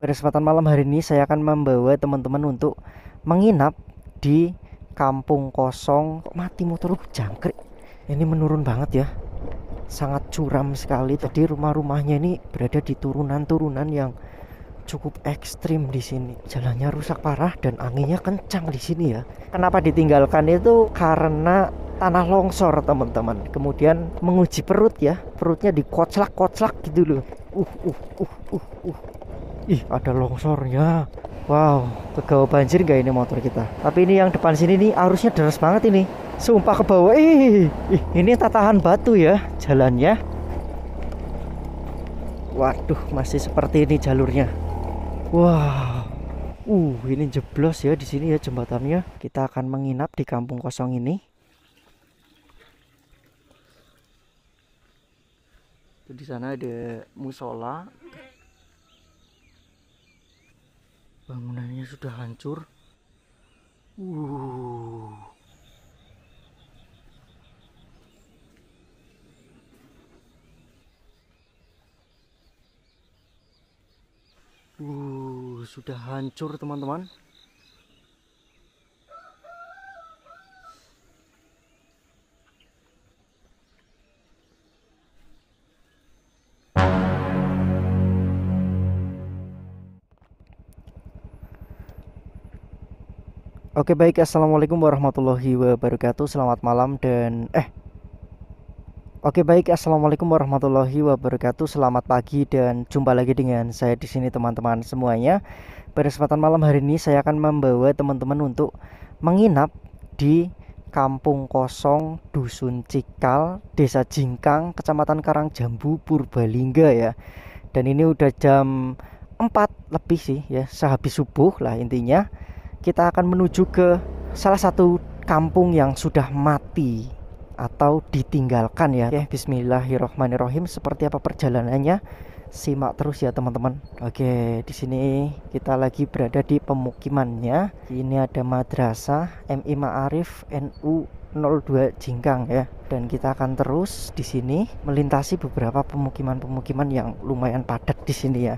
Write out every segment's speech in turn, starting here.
Pada kesempatan malam hari ini saya akan membawa teman-teman untuk menginap di kampung kosong. Kok mati motor jangkrik. Ini menurun banget ya. Sangat curam sekali. Tadi rumah-rumahnya ini berada di turunan-turunan yang cukup ekstrim di sini. Jalannya rusak parah dan anginnya kencang di sini ya. Kenapa ditinggalkan itu karena tanah longsor teman-teman. Kemudian menguji perut ya. Perutnya dikoclak-koclak gitu loh. Ih, ada longsornya. Wow, kegawa banjir gak ini motor kita? Tapi ini yang depan sini nih arusnya deras banget ini. Sumpah ke bawah. Ini tatahan batu ya jalannya. Waduh, masih seperti ini jalurnya. Wah. Ini jeblos ya di sini ya jembatannya. Kita akan menginap di kampung kosong ini. Di sana ada musola. Bangunannya sudah hancur. Uh. Sudah hancur teman-teman. Oke baik, assalamualaikum warahmatullahi wabarakatuh. Selamat malam dan Oke baik, assalamualaikum warahmatullahi wabarakatuh. Selamat pagi dan jumpa lagi dengan saya di sini teman-teman semuanya. Pada kesempatan malam hari ini saya akan membawa teman-teman untuk menginap di kampung kosong Dusun Cikal, Desa Jingkang, Kecamatan Karangjambu, Purbalingga ya. Dan ini udah jam 4 lebih sih ya, sehabis subuh lah intinya. Kita akan menuju ke salah satu kampung yang sudah mati atau ditinggalkan ya. Oke, bismillahirrohmanirrohim. Seperti apa perjalanannya? Simak terus ya teman-teman. Oke, di sini kita lagi berada di pemukimannya. Ini ada Madrasah MI Ma'arif NU 02 Jingkang ya. Dan kita akan terus di sini melintasi beberapa pemukiman-pemukiman yang lumayan padat di sini ya.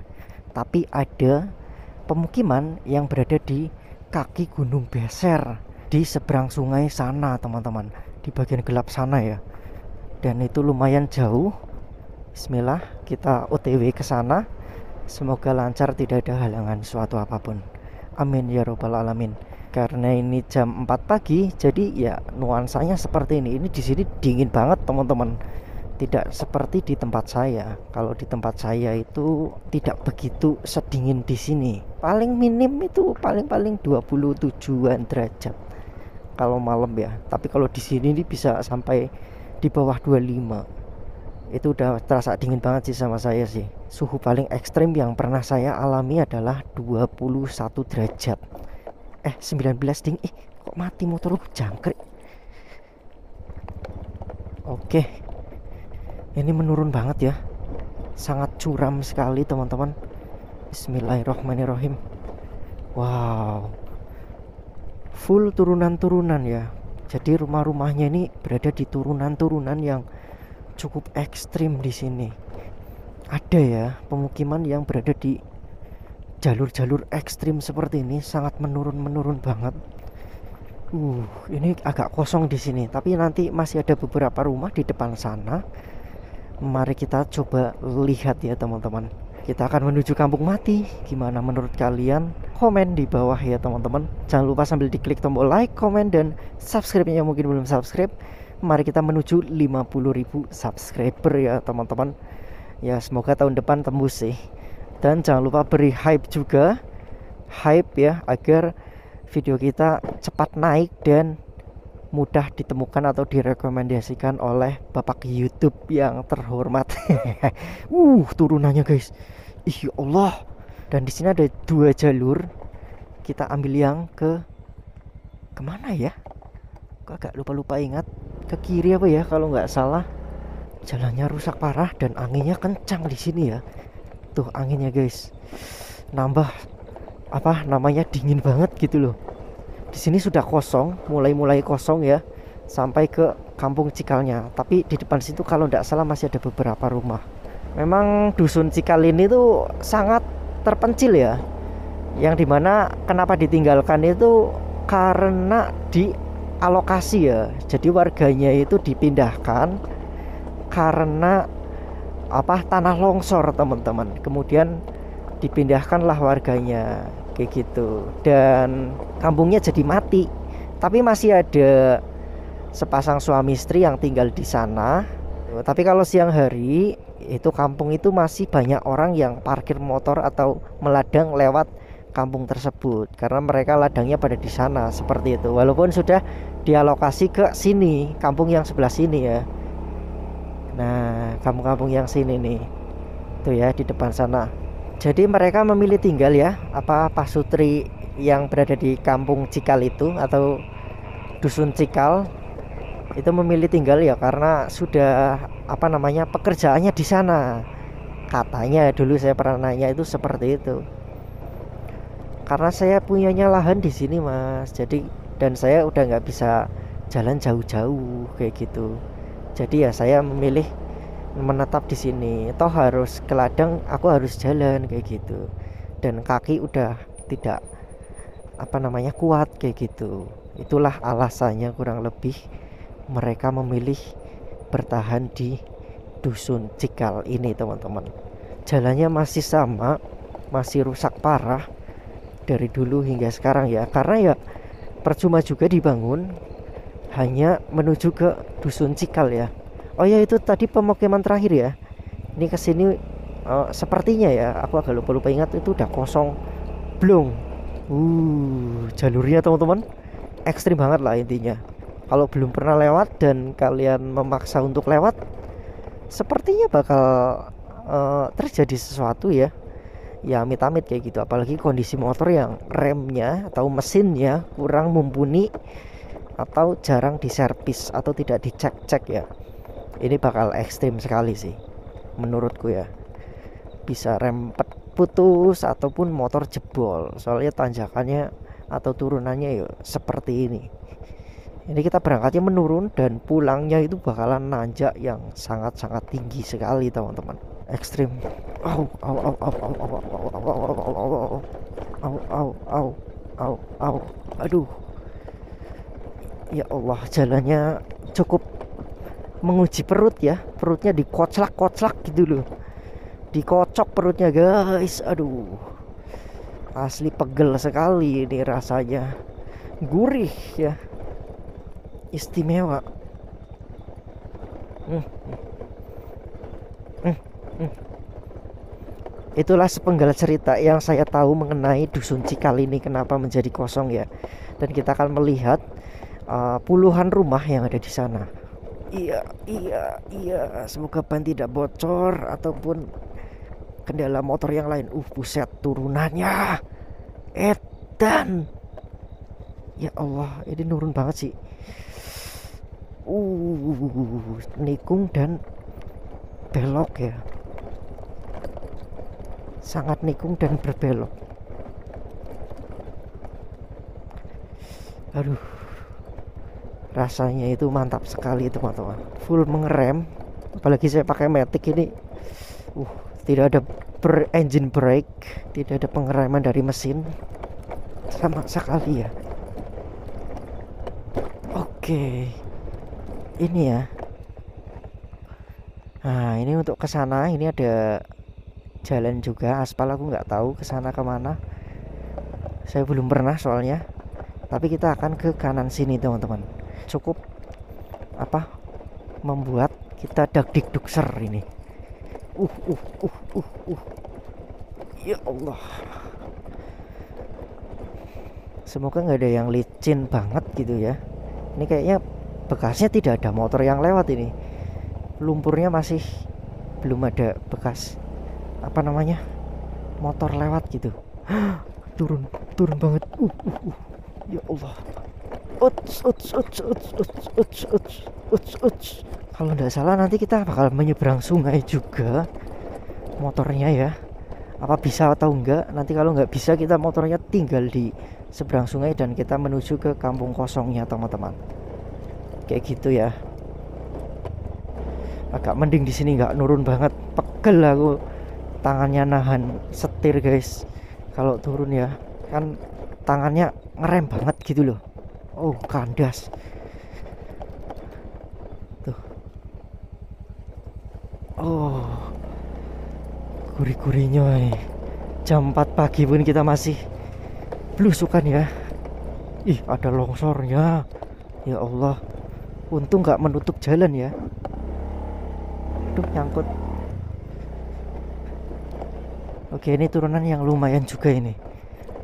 Tapi ada pemukiman yang berada di kaki Gunung Beser di seberang sungai sana teman-teman, di bagian gelap sana ya. Dan itu lumayan jauh. Bismillah, kita OTW ke sana. Semoga lancar, tidak ada halangan suatu apapun. Amin ya robbal alamin. Karena ini jam 4 pagi, jadi ya nuansanya seperti ini. Ini di sini dingin banget teman-teman. Tidak seperti di tempat saya. Kalau di tempat saya itu tidak begitu sedingin di sini. Paling minim itu paling 27-an derajat kalau malam ya. Tapi kalau di sini ini bisa sampai di bawah 25. Itu udah terasa dingin banget sih sama saya sih. Suhu paling ekstrim yang pernah saya alami adalah 21 derajat. 19 ding. Kok mati motor jangkrik. Oke. Ini menurun banget ya. Sangat curam sekali teman-teman. Bismillahirrohmanirrohim. Wow. Full turunan-turunan ya. Jadi rumah-rumahnya ini berada di turunan-turunan yang cukup ekstrim di sini. Ada ya pemukiman yang berada di jalur-jalur ekstrim seperti ini, sangat menurun banget. Ini agak kosong di sini, tapi nanti masih ada beberapa rumah di depan sana. Mari kita coba lihat ya teman-teman. Kita akan menuju kampung mati. Gimana menurut kalian? Komen di bawah ya teman-teman. Jangan lupa sambil diklik tombol like, komen, dan subscribe-nya yang mungkin belum subscribe. Mari kita menuju 50.000 subscriber ya teman-teman. Ya semoga tahun depan tembus sih. Dan jangan lupa beri hype juga. Hype ya, agar video kita cepat naik dan mudah ditemukan atau direkomendasikan oleh Bapak YouTube yang terhormat. Turunannya guys. Ya Allah. Dan di sini ada 2 jalur. Kita ambil yang kemana ya? Kok agak lupa ingat. Ke kiri apa ya kalau nggak salah. Jalannya rusak parah dan anginnya kencang di sini ya. Tuh anginnya guys. Nambah dingin banget gitu loh. Di sini sudah kosong, mulai kosong ya, sampai ke kampung Cikalnya. Tapi di depan situ kalau tidak salah masih ada beberapa rumah. Memang dusun Cikal ini tuh sangat terpencil ya, yang dimana kenapa ditinggalkan itu karena dialokasi ya. Jadi warganya itu dipindahkan karena tanah longsor teman-teman, kemudian dipindahkanlah warganya kayak gitu, dan kampungnya jadi mati. Tapi masih ada sepasang suami istri yang tinggal di sana. Tapi kalau siang hari itu kampung itu masih banyak orang yang parkir motor atau meladang lewat kampung tersebut karena mereka ladangnya pada di sana seperti itu. Walaupun sudah dialokasi ke sini, kampung yang sebelah sini ya. Nah, kampung-kampung yang sini nih, tuh ya di depan sana. Jadi mereka memilih tinggal ya, pasutri yang berada di kampung Cikal itu atau dusun Cikal itu memilih tinggal ya karena sudah pekerjaannya di sana. Katanya dulu saya pernah nanya itu seperti itu. Karena saya punyanya lahan di sini mas, jadi dan saya udah nggak bisa jalan jauh-jauh kayak gitu. Jadi ya saya memilih menetap di sini. Toh harus ke ladang, aku harus jalan kayak gitu. Dan kaki udah tidak kuat kayak gitu. Itulah alasannya kurang lebih mereka memilih bertahan di dusun Cikal ini teman-teman. Jalannya masih sama, masih rusak parah dari dulu hingga sekarang ya. Karena ya percuma juga dibangun hanya menuju ke dusun Cikal ya. Oh ya, itu tadi pemukiman terakhir ya. Ini kesini sepertinya ya, aku agak lupa ingat itu udah kosong belum. Jalurnya teman-teman ekstrim banget lah intinya. Kalau belum pernah lewat dan kalian memaksa untuk lewat, sepertinya bakal terjadi sesuatu ya. Ya amit-amit kayak gitu. Apalagi kondisi motor yang remnya atau mesinnya kurang mumpuni atau jarang diservis atau tidak dicek-cek ya. Ini bakal ekstrim sekali sih menurutku ya. Bisa rem putus ataupun motor jebol. Soalnya tanjakannya atau turunannya ya seperti ini. Ini kita berangkatnya menurun dan pulangnya itu bakalan nanjak yang sangat-sangat tinggi sekali teman-teman. Ekstrim. Aduh. Ya Allah, jalannya cukup menguji perut ya. Perutnya dikoclak-koclak gitu loh. Dikocok perutnya guys. Aduh, asli pegel sekali ini rasanya. Gurih ya, istimewa. Itulah sepenggal cerita yang saya tahu mengenai dusun Cikal ini kenapa menjadi kosong ya. Dan kita akan melihat puluhan rumah yang ada di sana. Iya. Semoga ban tidak bocor ataupun kendala motor yang lain. Buset turunannya. Edan. Ya Allah, ini nurun banget sih. Nikung dan belok ya. Sangat nikung dan berbelok. Aduh, rasanya itu mantap sekali teman-teman. Full mengerem, apalagi saya pakai Matic ini. Tidak ada engine brake, tidak ada pengereman dari mesin sama sekali ya. Oke, ini ya. Nah, ini untuk ke sana ini ada jalan juga aspal, aku nggak tahu ke sana kemana. Saya belum pernah soalnya. Tapi kita akan ke kanan sini teman-teman. Cukup membuat kita dagdikdukser ini. Ya Allah. Semoga nggak ada yang licin banget gitu ya. Ini kayaknya bekasnya tidak ada motor yang lewat ini. Lumpurnya masih belum ada bekas motor lewat gitu. Turun banget. Ya Allah. Kalau nggak salah nanti kita bakal menyeberang sungai juga motornya ya. Apa bisa atau enggak? Nanti kalau nggak bisa kita motornya tinggal di seberang sungai dan kita menuju ke kampung kosongnya teman-teman. Kayak gitu ya. Agak mending di sini nggak nurun banget. Pegel aku, tangannya nahan setir nyetir guys kalau turun ya, kan tangannya ngerem banget gitu loh. Oh, kandas tuh. Oh, gurih-gurihnya nih. Jam 4 pagi pun kita masih blusukan ya. Ih, ada longsornya. Ya Allah, untung nggak menutup jalan ya. Aduh, nyangkut. Oke, ini turunan yang lumayan juga ini.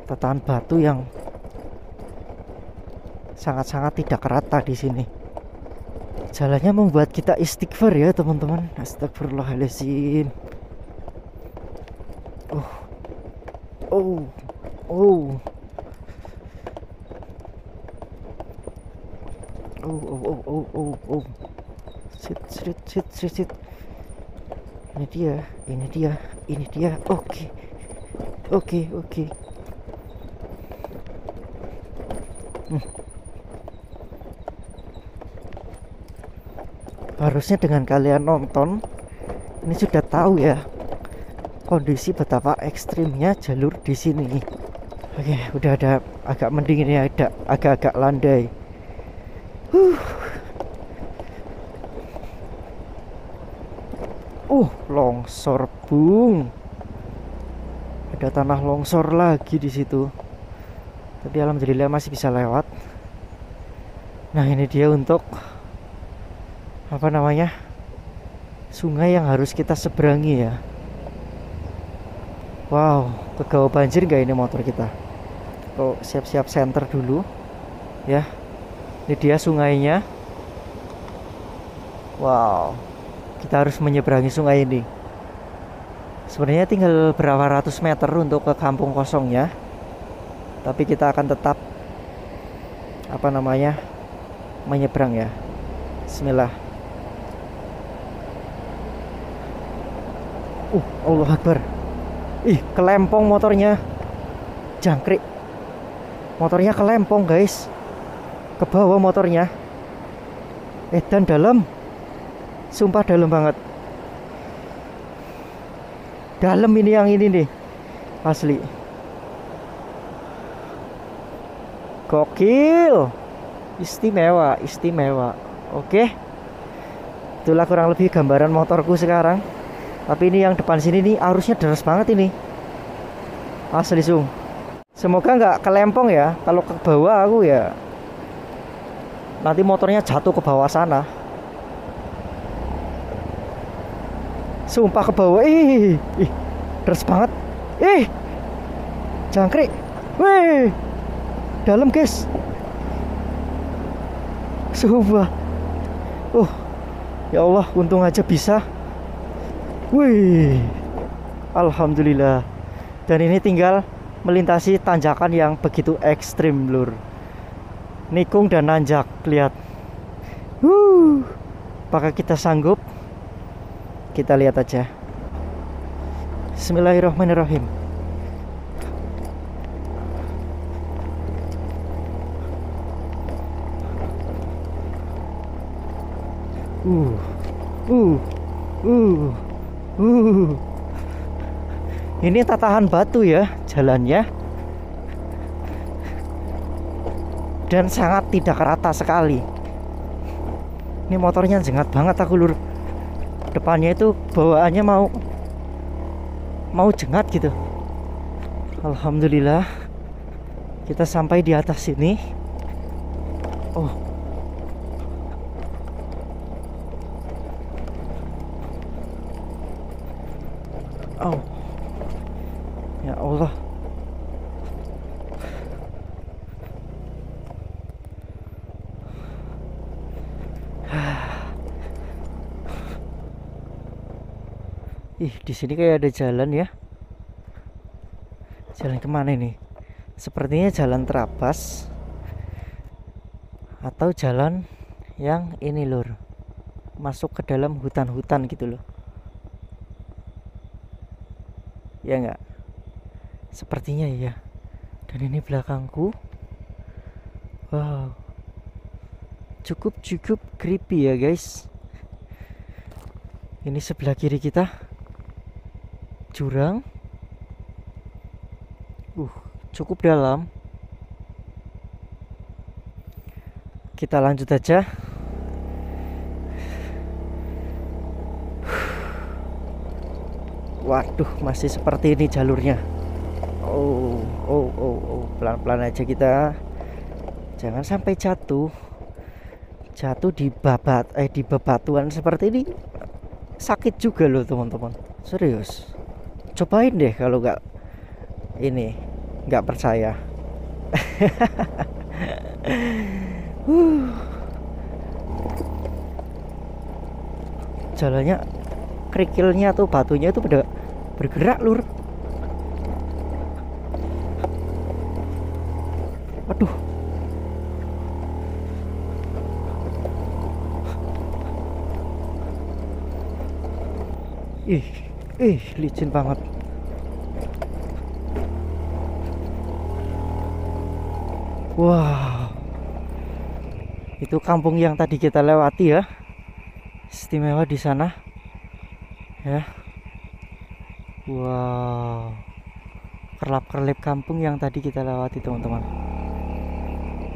Tatahan batu yang sangat-sangat tidak rata di sini. Jalannya membuat kita istighfar ya teman-teman. Astagfirullahaladzim. Oh, oh, oh, oh. Sit, sit, sit, sit, sit. Ini dia, ini dia, ini dia. Oke, oke, oke. Harusnya dengan kalian nonton ini sudah tahu ya kondisi betapa ekstrimnya jalur di sini. Oke, udah ada agak mending ini, ada agak-agak landai. Longsor bung. Ada tanah longsor lagi di situ. Tapi alhamdulillah masih bisa lewat. Nah, ini dia untuk apa namanya, sungai yang harus kita seberangi ya. Wow, kegawa banjir nggak ini motor kita? Oh, siap-siap senter dulu ya. Ini dia sungainya. Wow, kita harus menyeberangi sungai ini. Sebenarnya tinggal berapa ratus meter untuk ke kampung kosongnya, tapi kita akan tetap apa namanya, menyeberang ya. Bismillah. Allah Akbar. Ih, kelempong motornya. Jangkrik. Motornya kelempong guys. Ke bawah motornya. Dan dalam. Sumpah dalam banget. Dalam ini yang ini nih. Asli. Gokil. Istimewa, istimewa. Oke. Itulah kurang lebih gambaran motorku sekarang. Tapi ini yang depan sini nih arusnya deras banget ini. Asli sung. Semoga nggak kelempong ya. Kalau ke bawah aku ya nanti motornya jatuh ke bawah sana. Sumpah ke bawah. Ih, deras banget. Jangkrik. Wih, dalam guys. Sumpah. Ya Allah, untung aja bisa. Wih, alhamdulillah. Dan ini tinggal melintasi tanjakan yang begitu ekstrim lur. Nikung dan nanjak, lihat. Apakah kita sanggup? Kita lihat aja. Bismillahirrahmanirrahim. Ini tatahan batu ya jalannya, dan sangat tidak rata sekali. Ini motornya jengat banget aku lur. Depannya itu bawaannya mau jengat gitu. Alhamdulillah kita sampai di atas sini. Oh, ya Allah. Di sini kayak ada jalan ya. Jalan kemana ini? Sepertinya jalan terabas atau jalan yang ini lur, masuk ke dalam hutan-hutan gitu loh. Ya enggak? Sepertinya iya. Dan ini belakangku. Wow, cukup creepy ya guys. Ini sebelah kiri kita jurang, Uh, cukup dalam. Kita lanjut aja. Waduh, masih seperti ini jalurnya. Oh, pelan-pelan aja kita. Jangan sampai jatuh. Jatuh di di bebatuan seperti ini sakit juga loh teman-teman. Serius. Cobain deh kalau nggak percaya. Jalannya, kerikilnya tuh, batunya itu pada bergerak lur. Waduh. Licin banget. Wah, itu kampung yang tadi kita lewati ya. Istimewa di sana ya. Wow, kerlap-kerlip kampung yang tadi kita lewati teman-teman.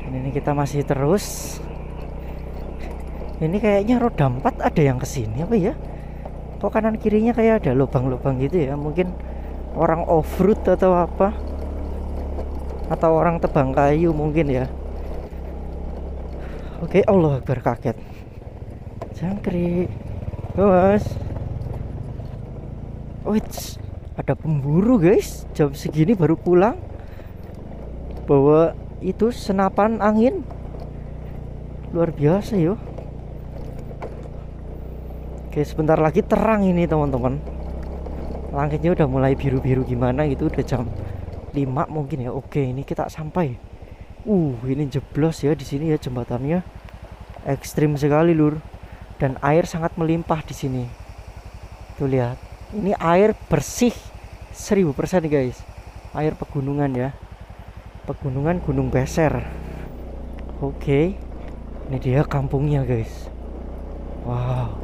Dan ini kita masih terus. Ini kayaknya roda 4 ada yang kesini apa ya? Kok kanan kirinya kayak ada lubang-lubang gitu ya? Mungkin orang off-road atau apa? Atau orang tebang kayu mungkin ya. Oke, Allah Akbar, kaget. Jangkrik. Bos. Wits, ada pemburu guys. Jam segini baru pulang. Bawa itu senapan angin. Luar biasa yo. Oke, sebentar lagi terang ini teman-teman. Langitnya udah mulai biru-biru gimana gitu. Udah jam 5 mungkin ya. Oke, ini kita sampai. Ini jeblos ya di sini ya jembatannya. Ekstrim sekali lur. Dan air sangat melimpah di sini. Tuh lihat. Ini air bersih 1000% nih guys. Air pegunungan ya. Pegunungan Gunung Beser. Oke. Ini dia kampungnya guys. Wow.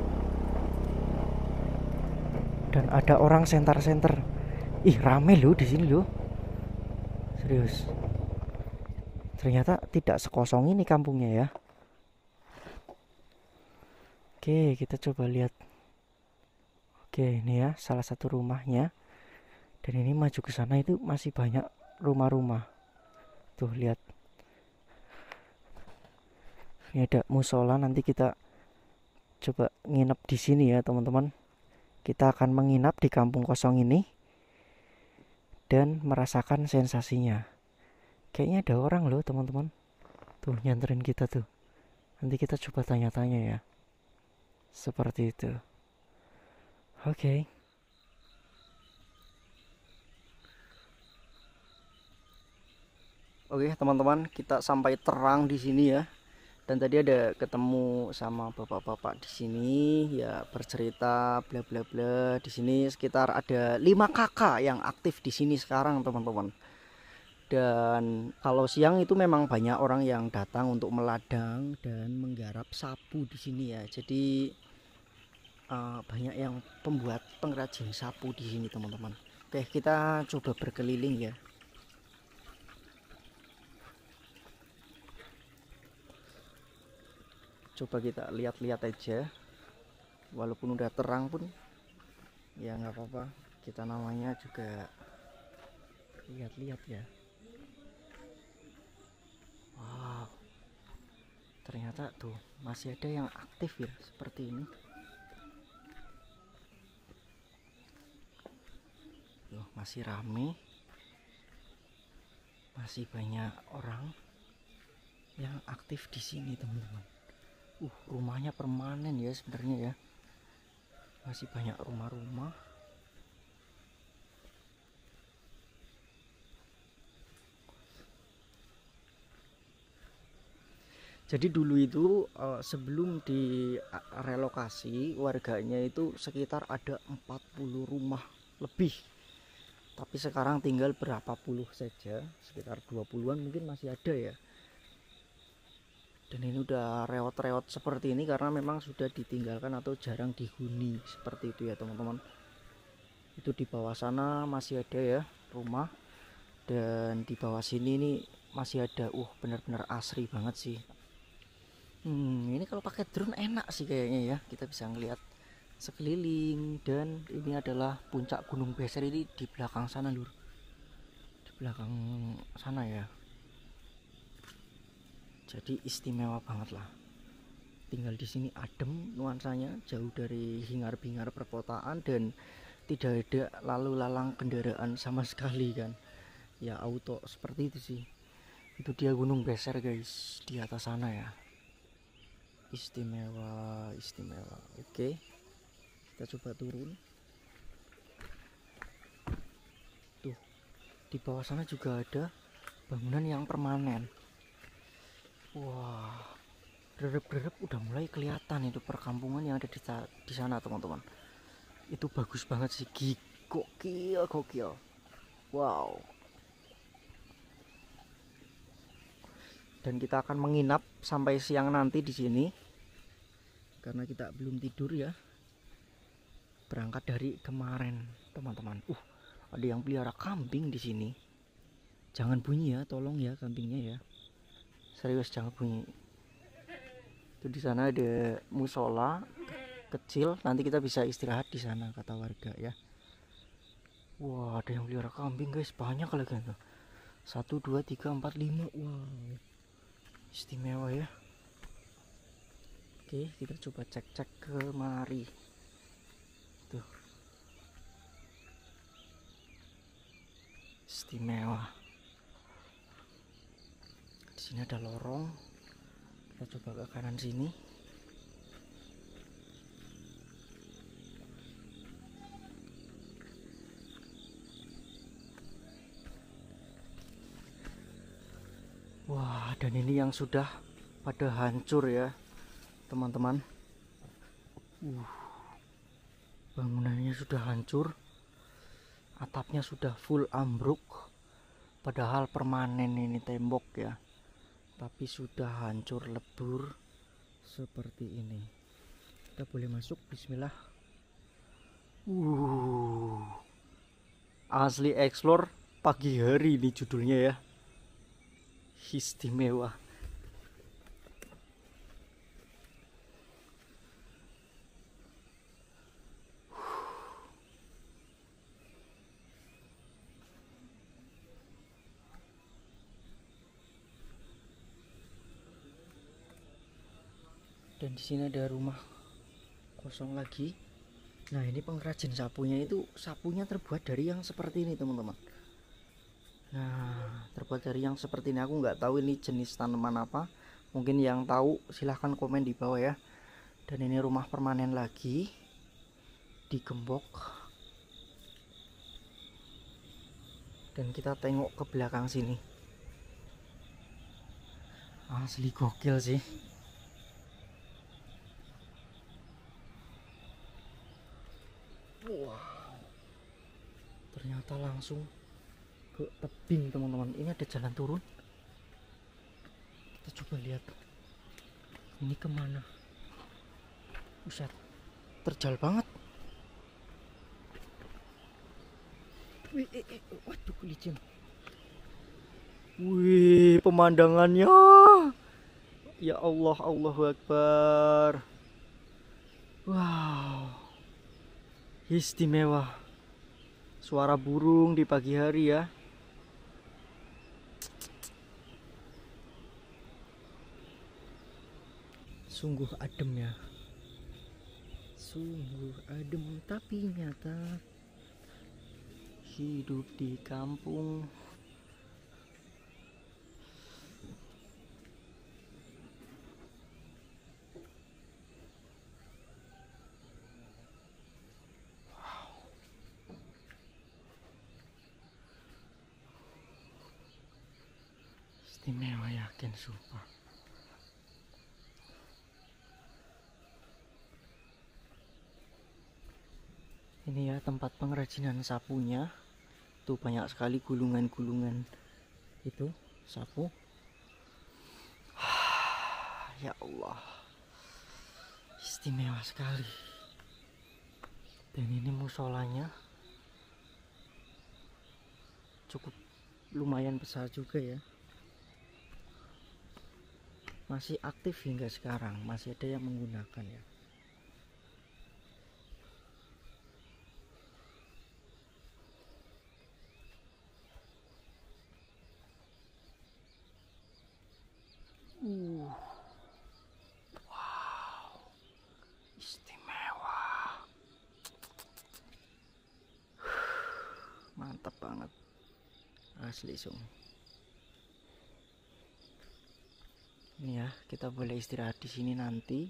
Dan ada orang senter-senter. Rame loh di sini loh. Serius. Ternyata tidak sekosong ini kampungnya ya. Oke, kita coba lihat. Oke, ini ya salah satu rumahnya. Dan ini maju ke sana itu masih banyak rumah-rumah. Tuh lihat. Ini ada musola, nanti kita coba nginep di sini ya teman-teman. Kita akan menginap di kampung kosong ini dan merasakan sensasinya. Kayaknya ada orang loh teman-teman. Tuh nyanterin kita tuh. Nanti kita coba tanya-tanya ya. Seperti itu. Oke. Oke teman-teman, kita sampai terang di sini ya. Dan tadi ada ketemu sama bapak-bapak di sini ya, bercerita bla bla bla. Di sini sekitar ada 5 kakak yang aktif di sini sekarang teman-teman. Dan kalau siang itu memang banyak orang yang datang untuk meladang dan menggarap sapu di sini ya. Jadi banyak yang pembuat pengrajin sapu di sini teman-teman. Oke, kita coba berkeliling ya. Coba kita lihat-lihat aja. Walaupun udah terang pun ya nggak apa-apa, kita namanya juga lihat-lihat ya. Wow, ternyata tuh masih ada yang aktif ya seperti ini. Loh, masih rame, masih banyak orang yang aktif di sini teman-teman. Rumahnya permanen ya sebenarnya ya. Masih banyak rumah-rumah. Jadi dulu itu sebelum direlokasi warganya itu sekitar ada 40 rumah lebih. Tapi sekarang tinggal berapa puluh saja, sekitar 20-an mungkin masih ada ya. Dan ini udah reot-reot seperti ini karena memang sudah ditinggalkan atau jarang dihuni seperti itu ya teman-teman. Itu di bawah sana masih ada ya rumah. Dan di bawah sini nih masih ada, benar-benar asri banget sih. Ini kalau pakai drone enak sih kayaknya ya, kita bisa ngelihat sekeliling. Dan ini adalah puncak Gunung Beser, ini di belakang sana lur, di belakang sana ya. Jadi istimewa banget lah. Tinggal di sini adem nuansanya, jauh dari hingar-bingar perkotaan dan tidak ada lalu lalang kendaraan sama sekali kan. Ya auto seperti itu sih. Itu dia Gunung Beser guys, di atas sana ya. Istimewa, istimewa. Oke, kita coba turun. Tuh, di bawah sana juga ada bangunan yang permanen. Wah, derep-derep udah mulai kelihatan itu perkampungan yang ada di sana teman-teman. Itu bagus banget sih, gokil, gokil. Wow. Dan kita akan menginap sampai siang nanti di sini karena kita belum tidur ya. Berangkat dari kemarin, teman-teman. Ada yang pelihara kambing di sini. Jangan bunyi ya, tolong ya kambingnya ya. Serius jangan bunyi. Itu di sana ada musola kecil, nanti kita bisa istirahat di sana kata warga ya. Wah, ada yang pelihara kambing guys, banyak lagi tuh. 1 2 3 4 5. Wow. Istimewa ya. Oke, kita coba cek-cek kemari. Tuh. Istimewa. Di sini ada lorong. Kita coba ke kanan sini. Wah, dan ini yang sudah pada hancur ya, teman-teman. Bangunannya sudah hancur, atapnya sudah full ambruk. Padahal permanen ini tembok ya, tapi sudah hancur lebur seperti ini. Kita boleh masuk, bismillah. Asli explore pagi hari ini judulnya ya. Istimewa. Dan di sini ada rumah kosong lagi. Nah, ini pengrajin sapunya itu, sapunya terbuat dari yang seperti ini teman-teman. Nah, terbuat dari yang seperti ini. Aku nggak tahu ini jenis tanaman apa. Mungkin yang tahu silahkan komen di bawah ya. Dan ini rumah permanen lagi, digembok. Dan kita tengok ke belakang sini. Asli gokil sih. Wah, ternyata langsung ke tebing teman-teman. Ini ada jalan turun. Kita coba lihat ini kemana. Buset, terjal banget. Waduh, licin. Wih, pemandangannya. Ya Allah, Allahu Akbar. Wow, istimewa. Suara burung di pagi hari ya. Sungguh adem ya. Sungguh adem tapi nyata. Hidup di kampung. Istimewa yakin sumpah. Ini ya tempat pengrajinan sapunya. Tuh banyak sekali gulungan-gulungan itu sapu. Ya Allah, istimewa sekali. Dan ini musolanya cukup lumayan besar juga ya, masih aktif hingga sekarang, masih ada yang menggunakan ya. Wow, istimewa, mantap banget asli sung. Ini ya, kita boleh istirahat di sini nanti.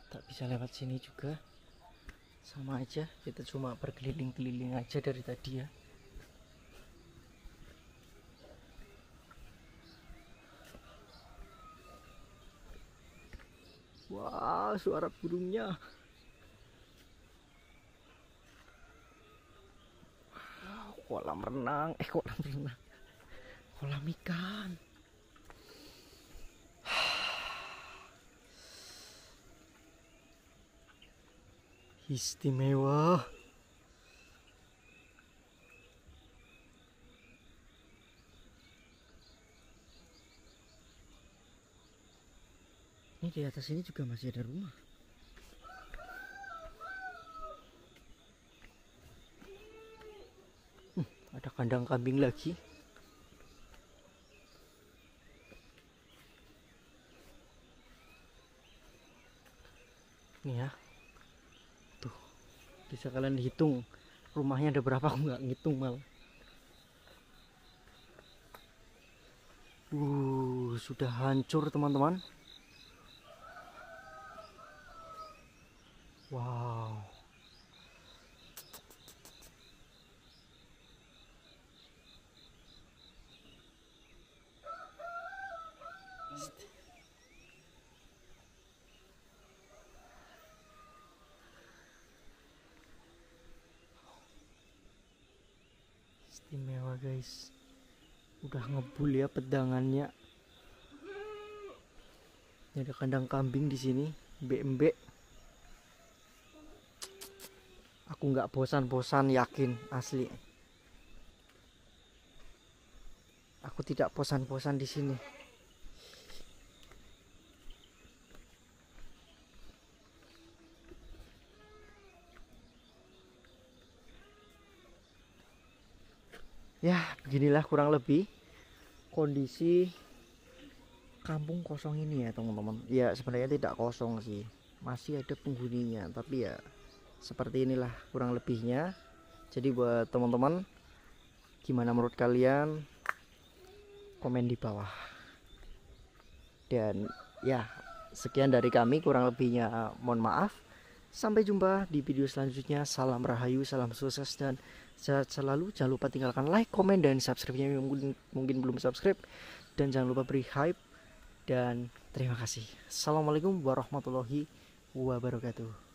Tak bisa lewat sini juga, sama aja, kita cuma berkeliling-keliling aja dari tadi ya. Wah, suara burungnya. Kolam renang, kolam ikan. Istimewa. Ini di atas ini juga masih ada rumah. Ada kandang kambing lagi. Nih ya, tuh bisa kalian hitung rumahnya ada berapa, aku nggak ngitung malah. Sudah hancur teman-teman. Wow. Istimewa guys. Udah ngebul ya pedangannya. Ini ada kandang kambing di sini, mbek-mbek. Aku nggak bosan-bosan, yakin asli. Aku tidak bosan-bosan di sini. Ya, beginilah kurang lebih kondisi kampung kosong ini ya teman-teman. Ya sebenarnya tidak kosong sih, masih ada penghuninya, tapi ya seperti inilah kurang lebihnya. Jadi buat teman-teman, gimana menurut kalian, komen di bawah. Dan ya sekian dari kami, kurang lebihnya mohon maaf. Sampai jumpa di video selanjutnya. Salam rahayu, salam sukses dan sehat selalu. Jangan lupa tinggalkan like, komen, dan subscribe-nya yang mungkin belum subscribe. Dan jangan lupa beri hype. Dan terima kasih. Assalamualaikum warahmatullahi wabarakatuh.